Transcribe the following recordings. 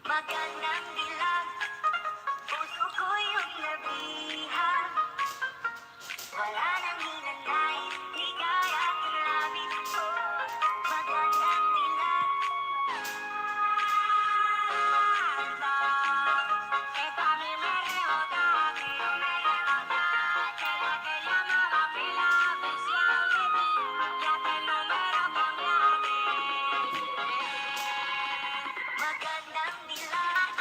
Magandang dilag, puso ko yung nabihan. Wala nang hinanay, ligaya at labit ko. Magandang dilag, que kami mereo dati. Que la llamaba pila oficial de ti, ya que el número cambiaste. Magandang dilag.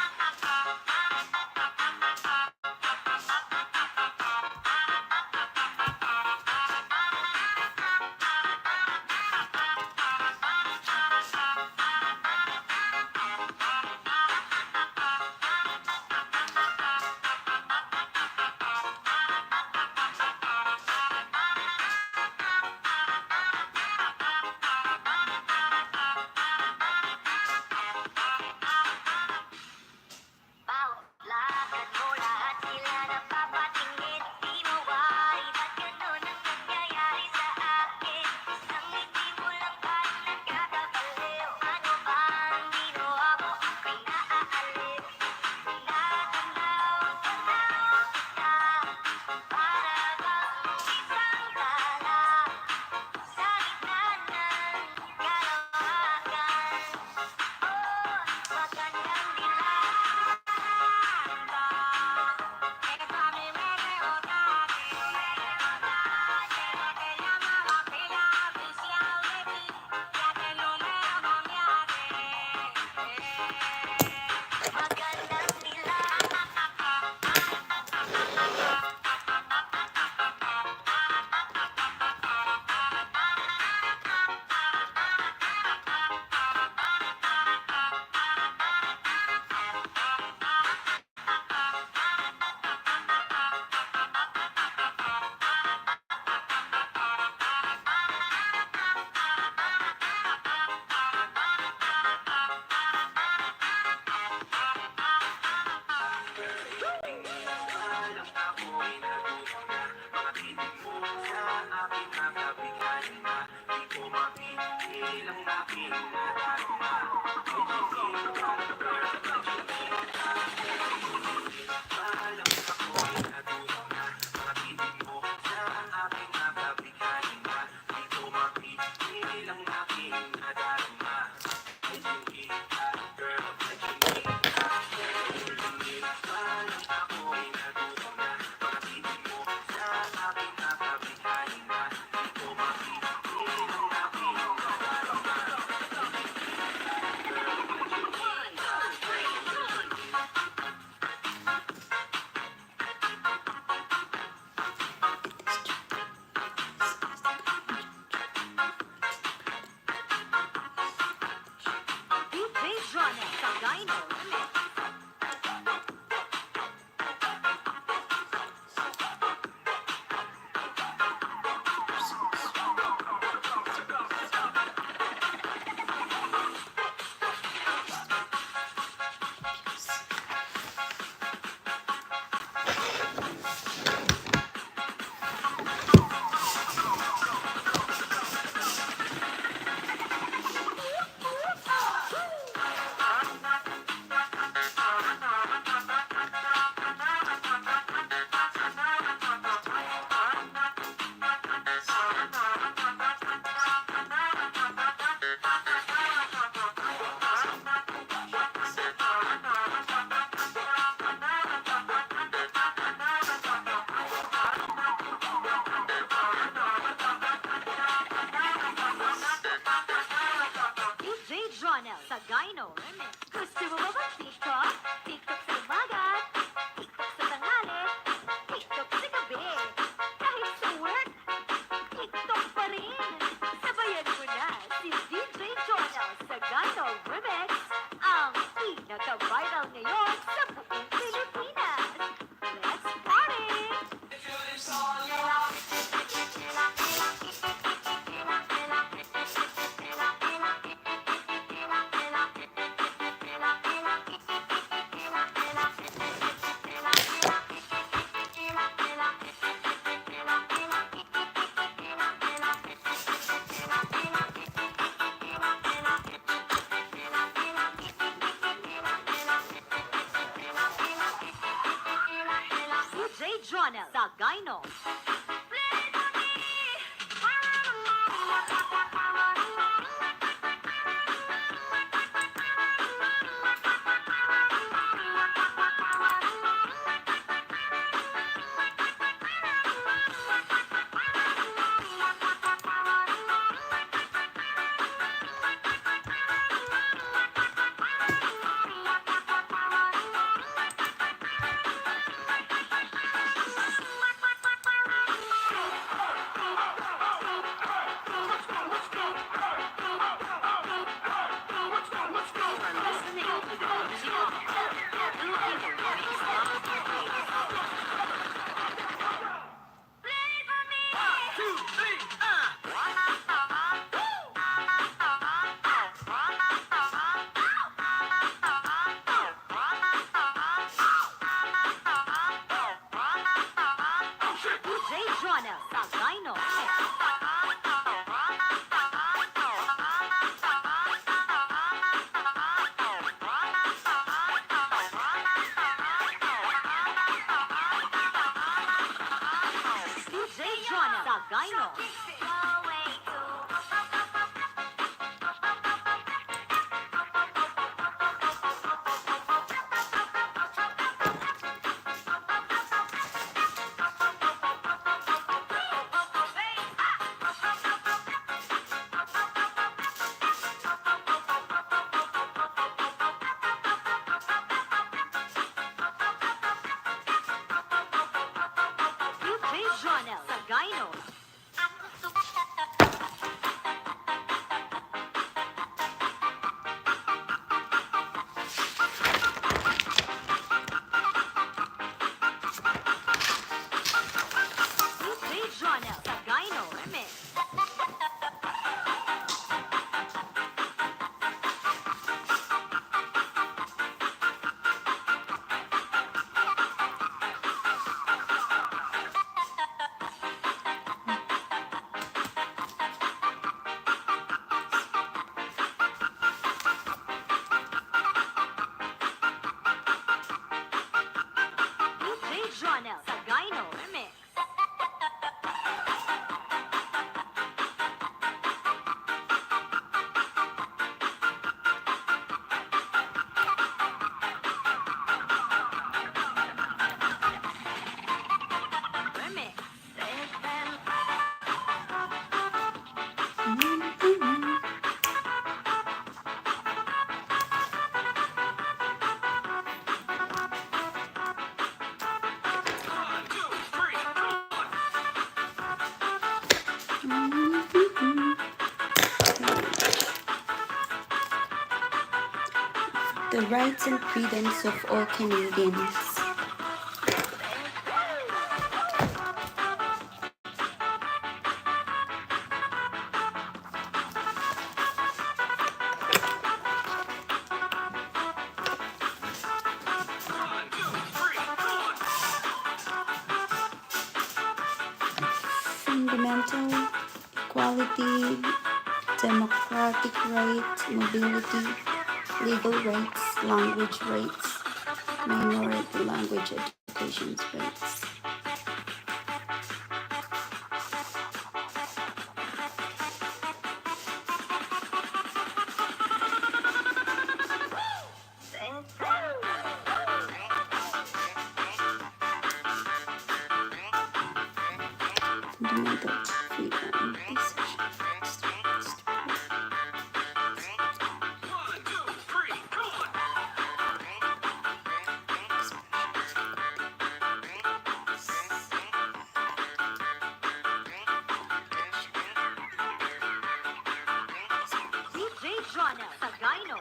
Bawat lakad mo, lahat sila napapatingin. Di mawari, ba't ganun ang nangyayari sa akin? Isang ngiti mo lang parang nagkakabaliw. Ano ba ang ginawa mo? Ako'y naaaliw. Tinatanaw, tanaw kita, para bang isang tala sa gitna ng kalawakan. Oh, magandang dilag. Que kami mereo dati. Que la llamaba pila oficial de ti, ya que el número cambiaste. Magandang dilag. Sa Gyno. Gusto mo ba mag-TikTok? TikTok sa umaga, TikTok sa tanghali, TikTok sa gabi. Kahit sa work, TikTok pa rin. Jonel Sagayno. Jonel Sagayno. Jonel Sagayno. Jonel Sagayno. Jonel Sagayno remix. Jonel Sagayno remix. The rights and freedoms of all Canadians. Fundamental equality, democratic rights, mobility, legal rights, language rights, minority language education rights. Fundamental freedom, decision. Jonel Sagayno.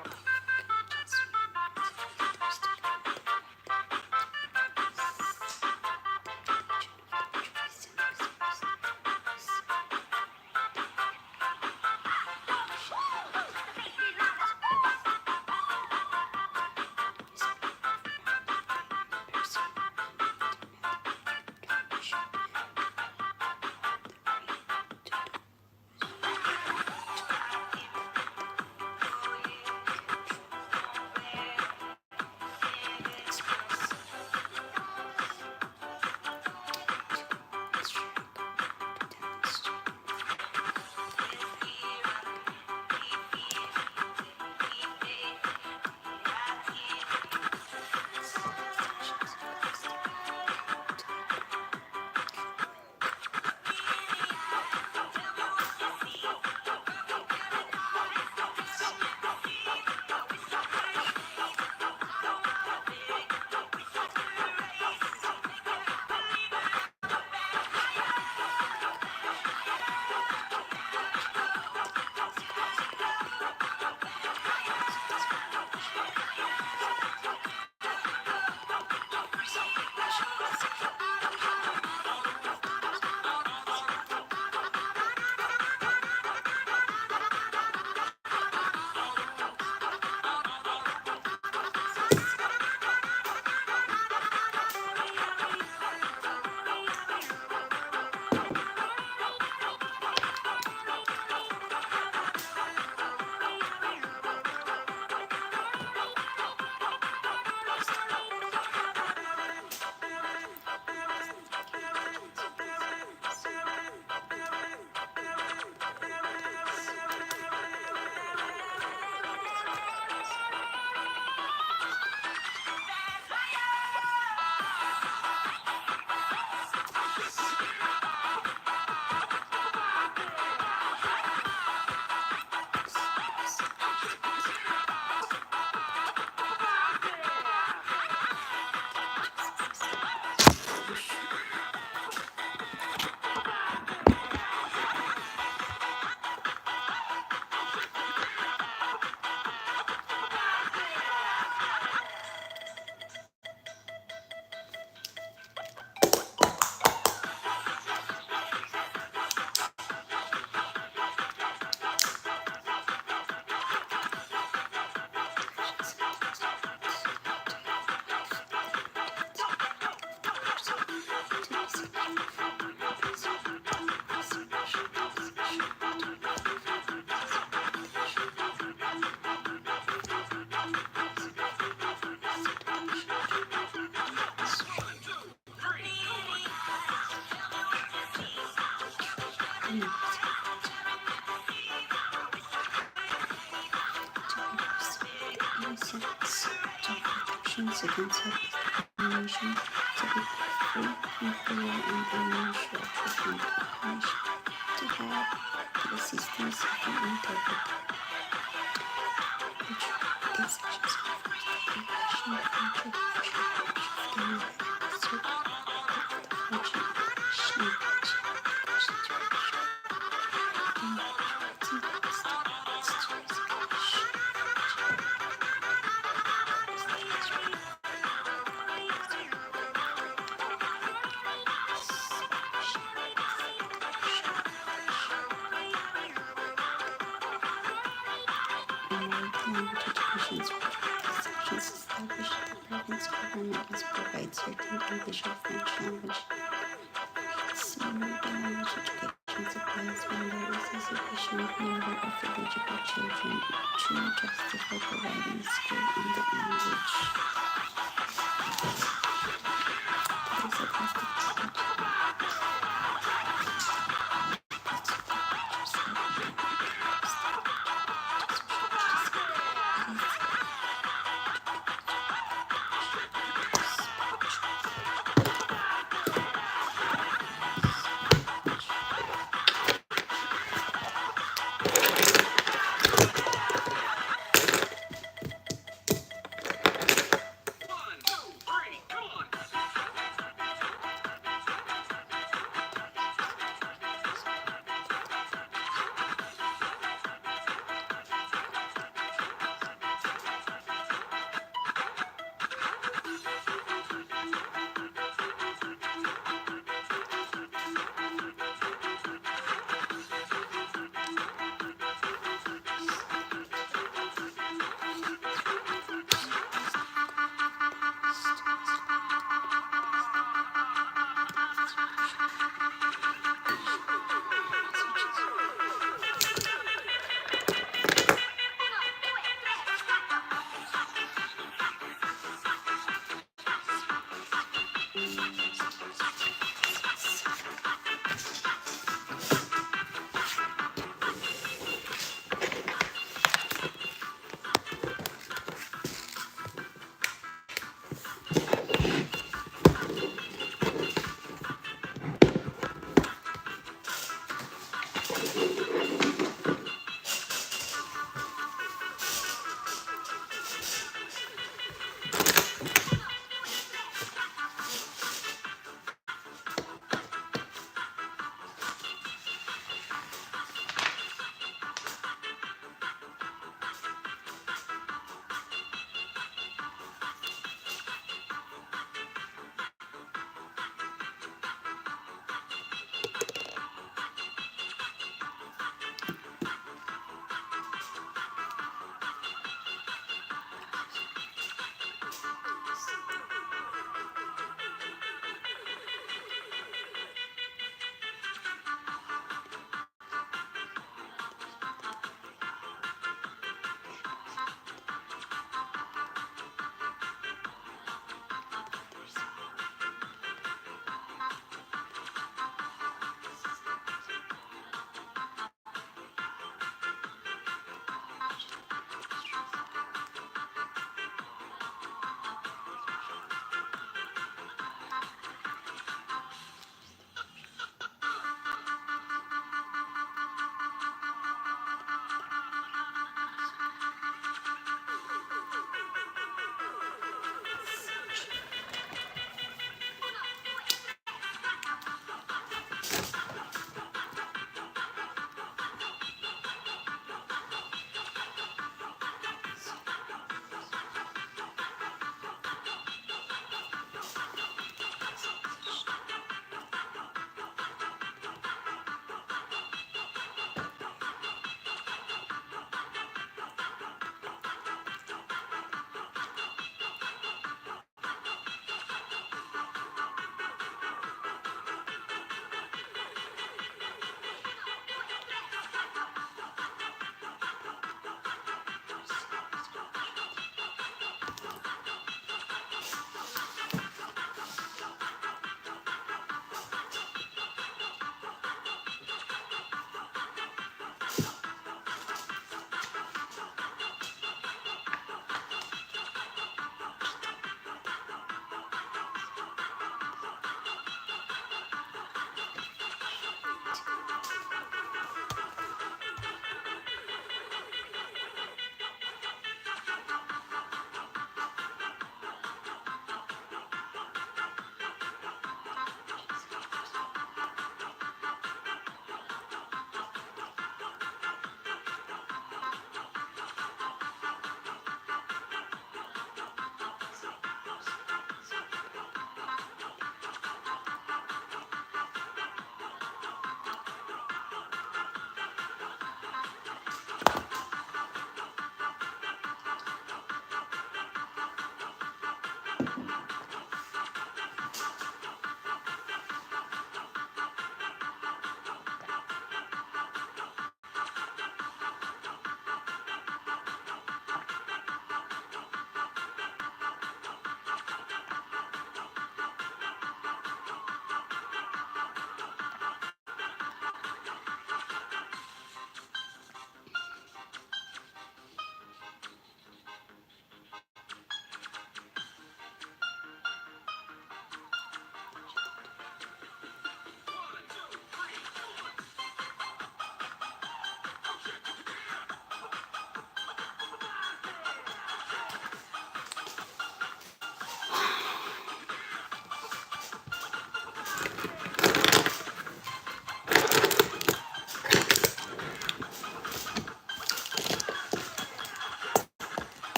innocence, to protections against discrimination, to be free from fear and unusual treatment, punishment, to have the assistance of an interpreter, which is just compassion from tradition, shifting the circle of the fortune, language education sections established the province government must provide certain English or French language. Similar language education supplies when there is a sufficient number of eligible children to justify providing school in that language. This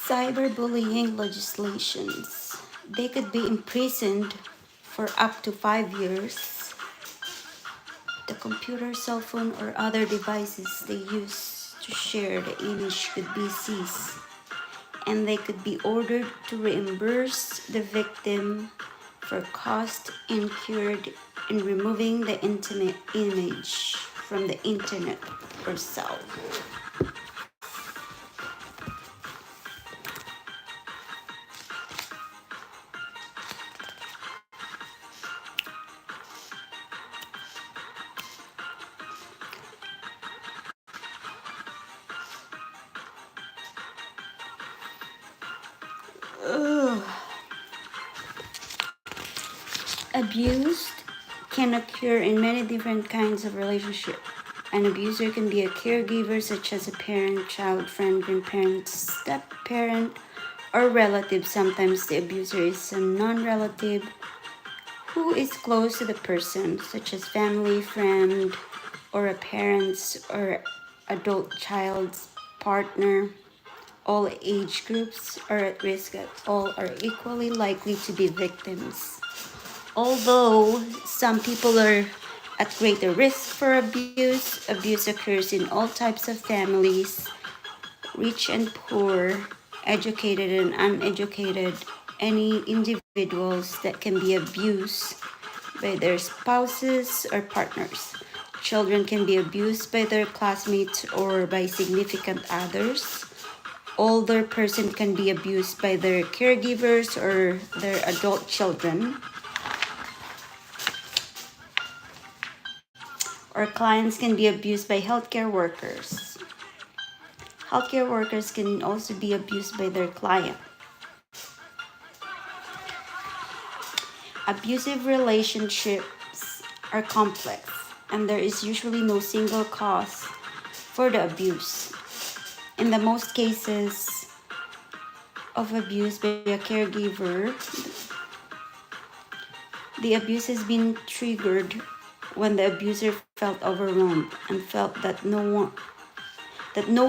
Cyberbullying legislations. They could be imprisoned for up to 5 years. The computer, cell phone, or other devices they use to share the image could be seized, and they could be ordered to reimburse the victim for cost incurred in removing the intimate image from the internet or cell. Ugh. Abused can occur in many different kinds of relationship. An abuser can be a caregiver, such as a parent, child, friend, grandparent, step parent, or relative. Sometimes the abuser is a non relative who is close to the person, such as family, friend, or a parent's or adult child's partner. All age groups are at risk, and all are equally likely to be victims. Although some people are at greater risk for abuse, abuse occurs in all types of families, rich and poor, educated and uneducated, any individuals that can be abused by their spouses or partners. Children can be abused by their classmates or by significant others. Older person can be abused by their caregivers or their adult children. Or clients can be abused by healthcare workers. Healthcare workers can also be abused by their client. Abusive relationships are complex, and there is usually no single cause for the abuse. In the most cases of abuse by a caregiver, the abuse has been triggered when the abuser felt overwhelmed and felt that no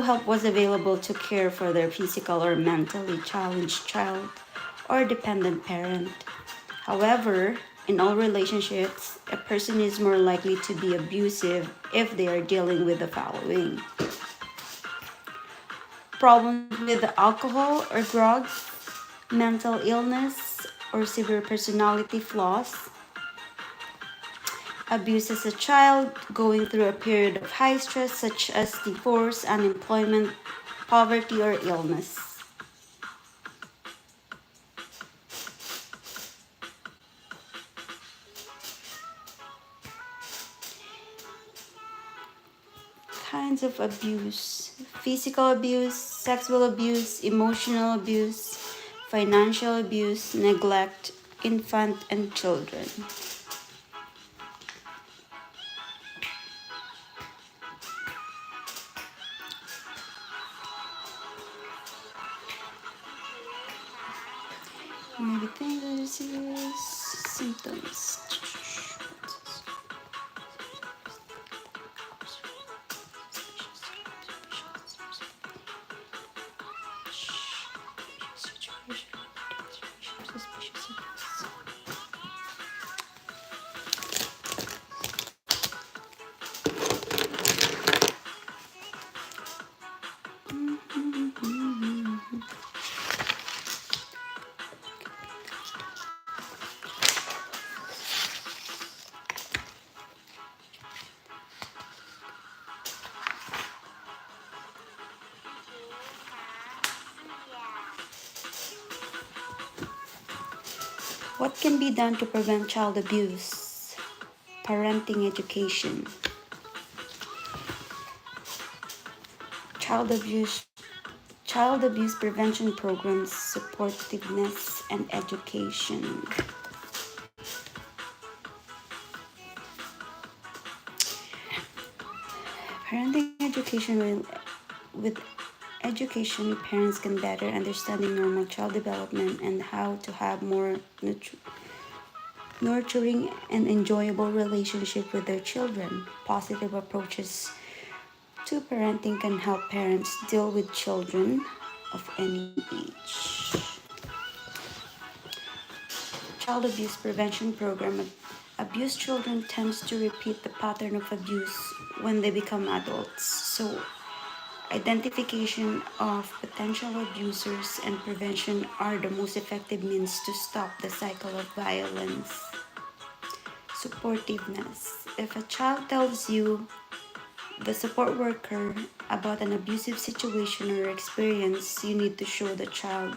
help was available to care for their physical or mentally challenged child or dependent parent. However, in all relationships, a person is more likely to be abusive if they are dealing with the following: problems with alcohol or drugs, mental illness or severe personality flaws, abuse as a child, going through a period of high stress such as divorce, unemployment, poverty, or illness. Kinds of abuse: physical abuse, sexual abuse, emotional abuse, financial abuse, neglect, infant and children. Maybe think that is serious symptoms. What can be done to prevent child abuse? Parenting education. Child abuse Child abuse prevention programs, supportiveness, and education. Parenting education with education, parents can better understanding normal child development and how to have more nurturing and enjoyable relationship with their children. Positive approaches to parenting can help parents deal with children of any age. Child abuse prevention program. Abused children tends to repeat the pattern of abuse when they become adults. So identification of potential abusers and prevention are the most effective means to stop the cycle of violence. Supportiveness. If a child tells you, the support worker, about an abusive situation or experience, you need to show the child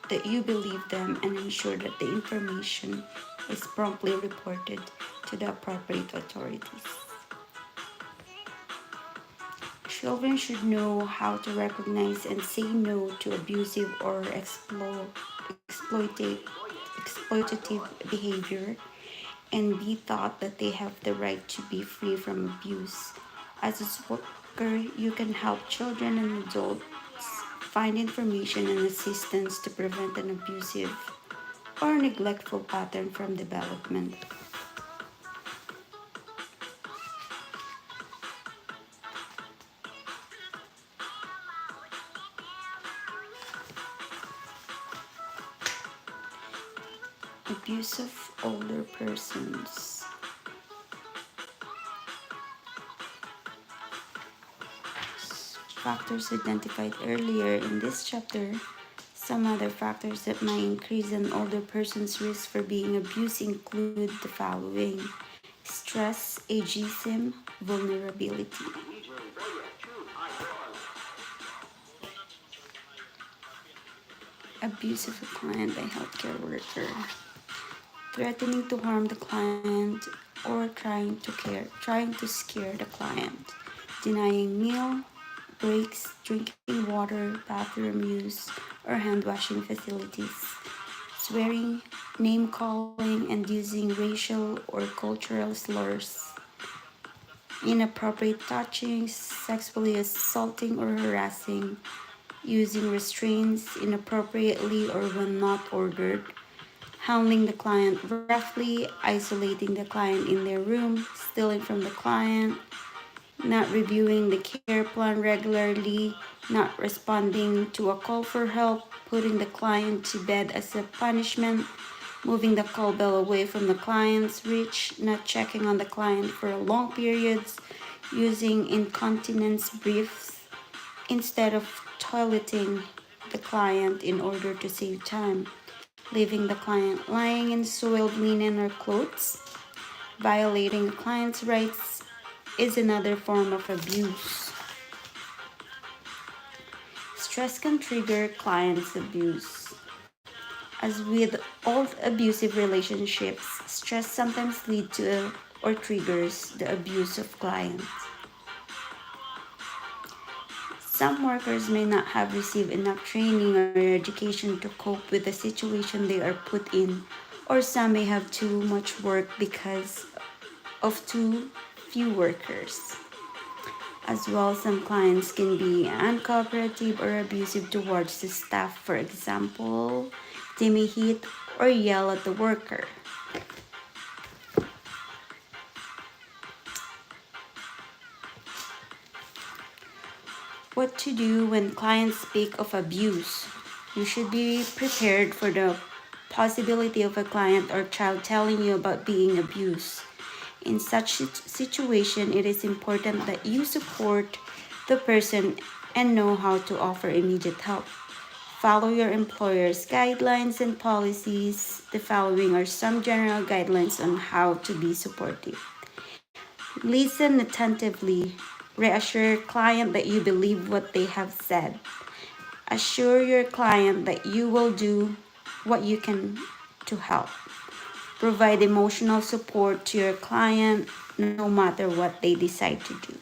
that you believe them and ensure that the information is promptly reported to the appropriate authorities. Children should know how to recognize and say no to abusive or exploitative behavior and be taught that they have the right to be free from abuse. As a worker, you can help children and adults find information and assistance to prevent an abusive or neglectful pattern from development. Abuse of older persons. Factors identified earlier in this chapter. Some other factors that might increase an older person's risk for being abused include the following: stress, ageism, vulnerability. Abuse of a client by healthcare worker. Threatening to harm the client or trying to scare the client. Denying meal breaks, drinking water, bathroom use, or hand washing facilities. Swearing, name calling, and using racial or cultural slurs. Inappropriate touching, sexually assaulting or harassing, using restraints inappropriately or when not ordered, handling the client roughly, isolating the client in their room, stealing from the client, not reviewing the care plan regularly, not responding to a call for help, putting the client to bed as a punishment, moving the call bell away from the client's reach, not checking on the client for long periods, using incontinence briefs instead of toileting the client in order to save time, leaving the client lying in soiled linen or clothes, violating the client's rights is another form of abuse. Stress can trigger client's abuse. As with all abusive relationships, stress sometimes leads to or triggers the abuse of clients. Some workers may not have received enough training or education to cope with the situation they are put in, or some may have too much work because of too few workers. As well, some clients can be uncooperative or abusive towards the staff. For example, they may hit or yell at the worker. What to do when clients speak of abuse? You should be prepared for the possibility of a client or child telling you about being abused. In such situation, it is important that you support the person and know how to offer immediate help. Follow your employer's guidelines and policies. The following are some general guidelines on how to be supportive. Listen attentively. Reassure your client that you believe what they have said. Assure your client that you will do what you can to help. Provide emotional support to your client no matter what they decide to do.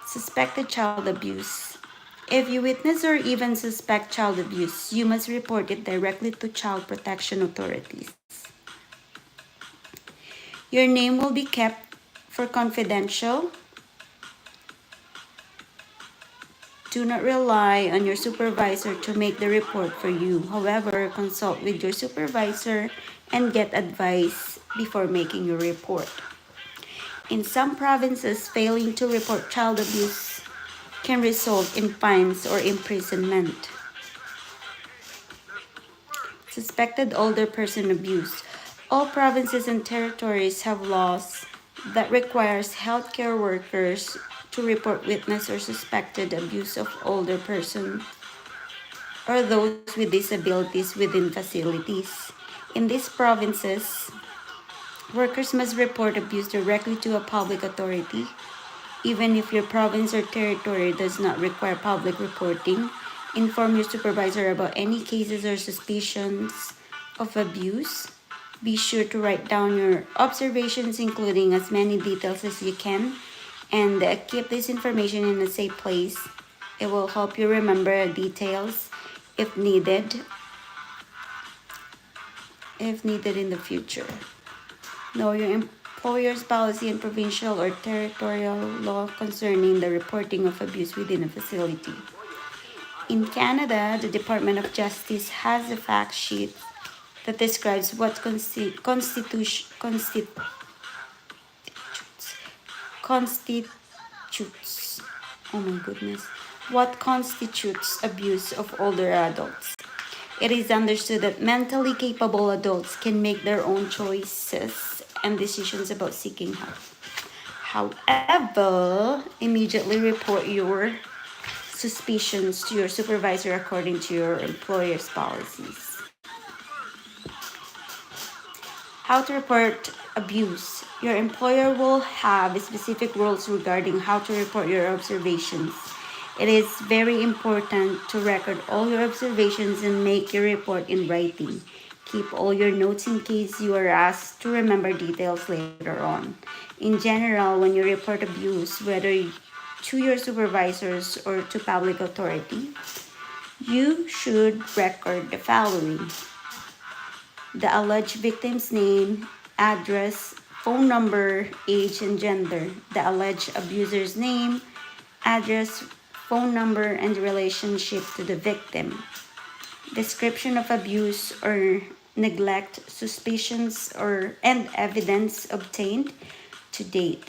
Suspected child abuse. If you witness or even suspect child abuse, you must report it directly to child protection authorities. Your name will be kept for confidential. Do not rely on your supervisor to make the report for you. However, consult with your supervisor and get advice before making your report. In some provinces, failing to report child abuse can result in fines or imprisonment. Suspected older person abuse. All provinces and territories have laws that requires healthcare workers to report witness or suspected abuse of older person or those with disabilities within facilities. In these provinces, workers must report abuse directly to a public authority. Even if your province or territory does not require public reporting, inform your supervisor about any cases or suspicions of abuse. Be sure to write down your observations, including as many details as you can, and keep this information in a safe place. It will help you remember details if needed in the future. Know your employer's policy and provincial or territorial law concerning the reporting of abuse within a facility. In Canada, the Department of Justice has a fact sheet that describes what constitutes, oh my goodness, what constitutes abuse of older adults. It is understood that mentally capable adults can make their own choices and decisions about seeking help. However, immediately report your suspicions to your supervisor according to your employer's policies. How to report abuse. Your employer will have specific rules regarding how to report your observations. It is very important to record all your observations and make your report in writing. Keep all your notes in case you are asked to remember details later on. In general, when you report abuse, whether to your supervisors or to public authority, you should record the following: the alleged victim's name, address, phone number, age, and gender, the alleged abuser's name, address, phone number, and relationship to the victim, description of abuse or neglect, suspicions or and evidence obtained to date,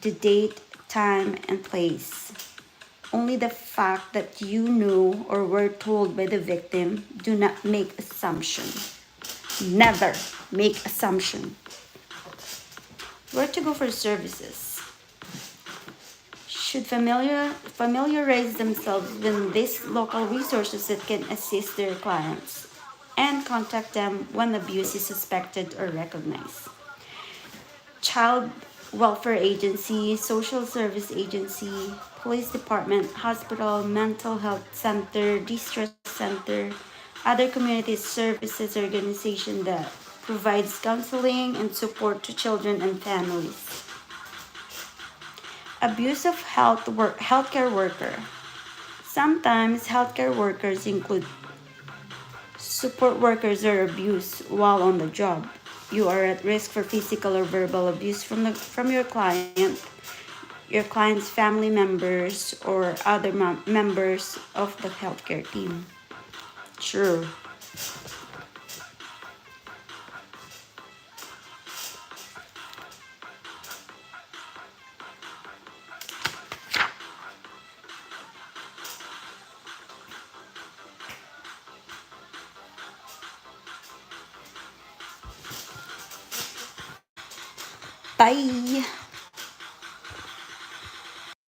the date, time, and place. Only the fact that you know or were told by the victim. Do not make assumptions. Never make assumption. Where to go for services? Should familiarize themselves with these local resources that can assist their clients and contact them when abuse is suspected or recognized. Child welfare agency, social service agency, police department, hospital, mental health center, distress center, other community services organization that provides counseling and support to children and families. Abuse of healthcare worker. Sometimes healthcare workers include support workers are abused while on the job. You are at risk for physical or verbal abuse from your client's family members, or other members of the healthcare team. Sure. Bye.